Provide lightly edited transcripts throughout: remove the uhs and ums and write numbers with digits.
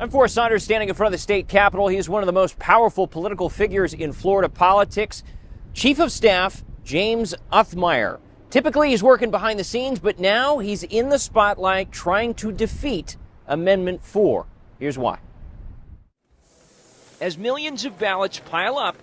I'm Forrest Saunders, standing in front of the state capitol. He is one of the most powerful political figures in Florida politics. Chief of Staff James Othmeyer. Typically, he's working behind the scenes, but now he's in the spotlight trying to defeat Amendment 4. Here's why. As millions of ballots pile up,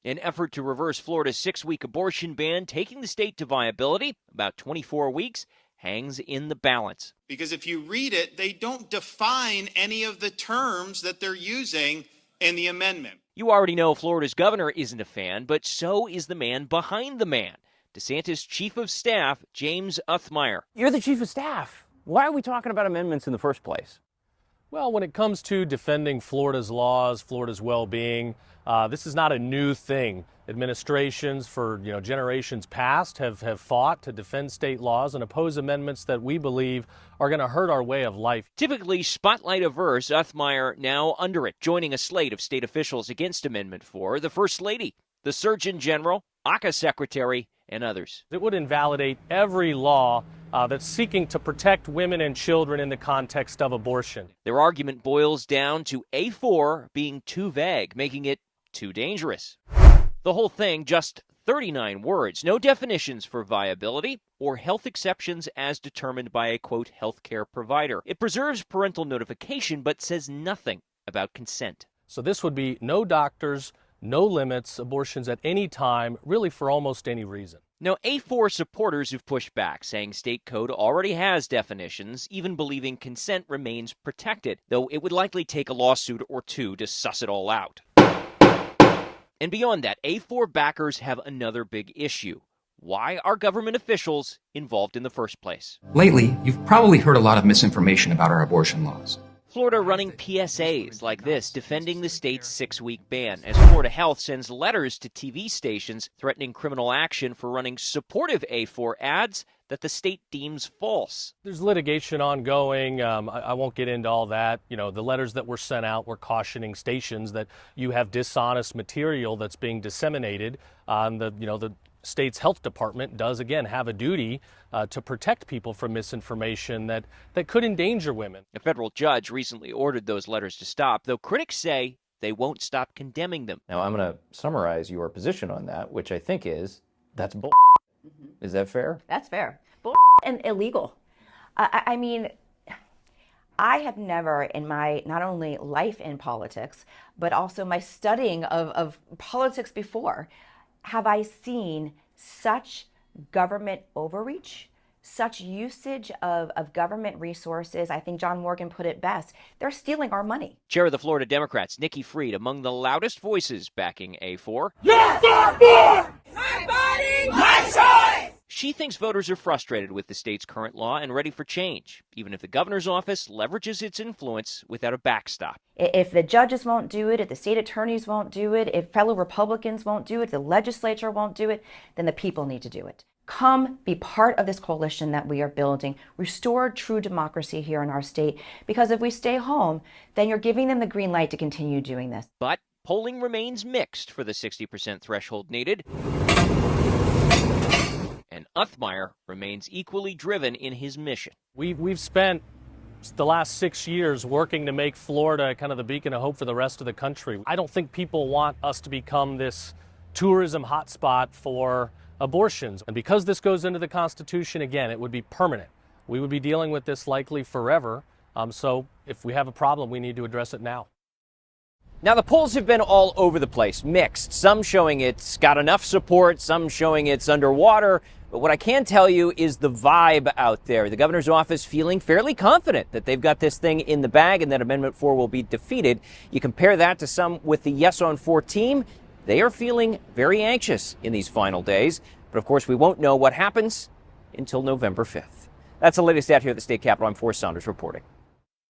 an effort to reverse Florida's 6-week abortion ban, taking the state to viability, about 24 weeks, hangs in the balance. Because if you read it, they don't define any of the terms that they're using in the amendment. You already know Florida's governor isn't a fan, but so is the man behind the man, DeSantis' chief of staff, James Othmeyer. You're the chief of staff. Why are we talking about amendments in the first place? Well, when it comes to defending Florida's laws, Florida's well-being, this is not a new thing. Administrations for generations past have fought to defend state laws and oppose amendments that we believe are going to hurt our way of life. Typically spotlight averse, Othmeyer now under it, joining a slate of state officials against Amendment 4, the First Lady, the Surgeon General, ACA Secretary, and others. It would invalidate every law that's seeking to protect women and children in the context of abortion. Their argument boils down to A4 being too vague, making it too dangerous. The whole thing, just 39 words, no definitions for viability or health exceptions as determined by a, quote, healthcare provider. It preserves parental notification but says nothing about consent. So this would be no doctors, no limits, abortions at any time, really for almost any reason. Now, A4 supporters have pushed back, saying state code already has definitions, even believing consent remains protected, though it would likely take a lawsuit or two to suss it all out. And beyond that, A4 backers have another big issue. Why are government officials involved in the first place? Lately, you've probably heard a lot of misinformation about our abortion laws. Florida running PSAs like this, defending the state's 6-week ban, as Florida Health sends letters to TV stations threatening criminal action for running supportive A4 ads that the state deems false. There's litigation ongoing. I won't get into all that. The letters that were sent out were cautioning stations that you have dishonest material that's being disseminated. The state's health department does, again, have a duty to protect people from misinformation that could endanger women. A federal judge recently ordered those letters to stop, though critics say they won't stop condemning them. Now, I'm going to summarize your position on that, which I think is that's bull. Is that fair? That's fair. Bull and illegal. I mean, I have never in my not only life in politics, but also my studying of politics before, have I seen such government overreach, such usage of government resources. I think John Morgan put it best. They're stealing our money. Chair of the Florida Democrats, Nikki Fried, among the loudest voices backing A4. Yes, R4! My body, my choice! She thinks voters are frustrated with the state's current law and ready for change, even if the governor's office leverages its influence without a backstop. If the judges won't do it, if the state attorneys won't do it, if fellow Republicans won't do it, if the legislature won't do it, then the people need to do it. Come be part of this coalition that we are building. Restore true democracy here in our state, because if we stay home, then you're giving them the green light to continue doing this. But polling remains mixed for the 60% threshold needed. And Othmeyer remains equally driven in his mission. We've spent the last 6 years working to make Florida kind of the beacon of hope for the rest of the country. I don't think people want us to become this tourism hotspot for abortions. And because this goes into the Constitution, again, it would be permanent. We would be dealing with this likely forever. So if we have a problem, we need to address it now. Now, the polls have been all over the place, mixed. Some showing it's got enough support, some showing it's underwater. But what I can tell you is the vibe out there. The governor's office feeling fairly confident that they've got this thing in the bag and that Amendment 4 will be defeated. You compare that to some with the Yes on 4 team. They are feeling very anxious in these final days. But of course, we won't know what happens until November 5th. That's the latest out here at the state capitol. I'm Forrest Saunders reporting.